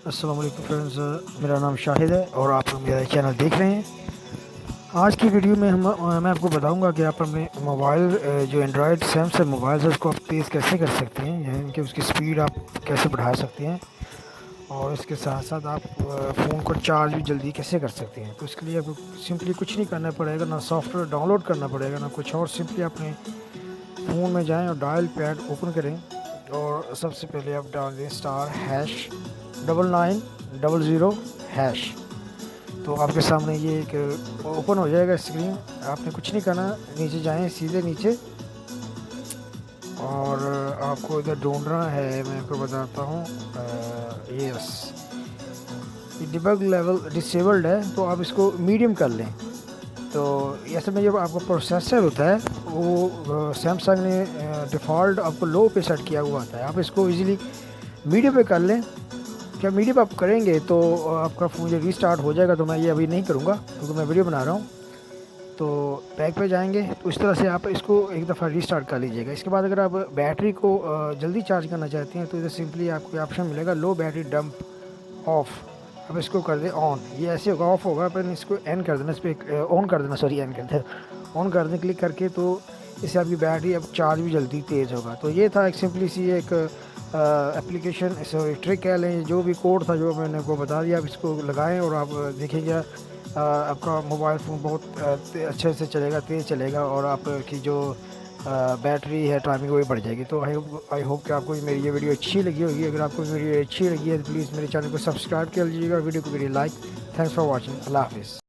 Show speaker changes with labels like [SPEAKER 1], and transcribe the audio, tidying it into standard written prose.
[SPEAKER 1] अस्सलाम वालेकुम फ्रेंड्स, मेरा नाम शाहिद है और आप लोग मेरा चैनल देख रहे हैं। आज की वीडियो में मैं आपको बताऊंगा कि आप अपने मोबाइल जो एंड्रॉयड सैमसंग मोबाइल है उसको आप तेज़ कैसे कर सकते हैं, यानी कि उसकी स्पीड आप कैसे बढ़ा सकते हैं और इसके साथ साथ आप फ़ोन को चार्ज भी जल्दी कैसे कर सकते हैं। तो इसके लिए आपको सिंपली कुछ नहीं करना पड़ेगा, ना सॉफ्टवेयर डाउनलोड करना पड़ेगा ना कुछ और। सिंपली अपने फ़ोन में जाएँ और डायल पैड ओपन करें और सबसे पहले आप डाल दें *9900#। तो आपके सामने ये एक ओपन हो जाएगा स्क्रीन। आपने कुछ नहीं करना, नीचे जाएं, सीधे नीचे, और आपको इधर ढूंढना है। मैं आपको बताता हूँ, यस, ये डिबग लेवल डिसेबल्ड है तो आप इसको मीडियम कर लें। तो ऐसे में जब आपका प्रोसेसर होता है वो सैमसंग ने डिफ़ॉल्ट आपको लो पे सेट किया हुआ आता है। आप इसको इजीली मीडियम पे कर लें। क्या मीडियम आप करेंगे तो आपका फ़ोन जब रीस्टार्ट हो जाएगा, तो मैं ये अभी नहीं करूँगा क्योंकि मैं वीडियो बना रहा हूँ। तो बैक पे जाएंगे तो इस तरह से आप इसको एक दफ़ा रीस्टार्ट कर लीजिएगा। इसके बाद अगर आप बैटरी को जल्दी चार्ज करना चाहते हैं तो इधर सिंपली आपको ऑप्शन मिलेगा लो बैटरी डंप ऑफ। अब इसको कर दें ऑन। ये ऐसे होगा, ऑफ होगा, पर इसको एन कर देना, इस पर ऑन कर देना, सॉरी एन कर देना, ऑन कर दें क्लिक करके। तो इससे आपकी बैटरी अब चार्ज भी जल्दी तेज़ होगा। तो ये था एक सिंपली सी एक एप्लीकेशन, सॉरी ट्रिक कह लें, जो भी कोड था जो मैंने आपको बता दिया। आप इसको लगाएं और आप देखेंगे आपका मोबाइल फ़ोन बहुत अच्छे से चलेगा, तेज़ चलेगा, और आपकी जो बैटरी है टाइमिंग वो भी बढ़ जाएगी। तो आई होप कि आपको मेरी ये वीडियो अच्छी लगी होगी। अगर आपको वीडियो अच्छी लगी है तो प्लीज़ मेरे चैनल को सब्सक्राइब कर लीजिएगा, वीडियो को मेरी लाइक। Thanks for watching. अल्लाह हाफिज़।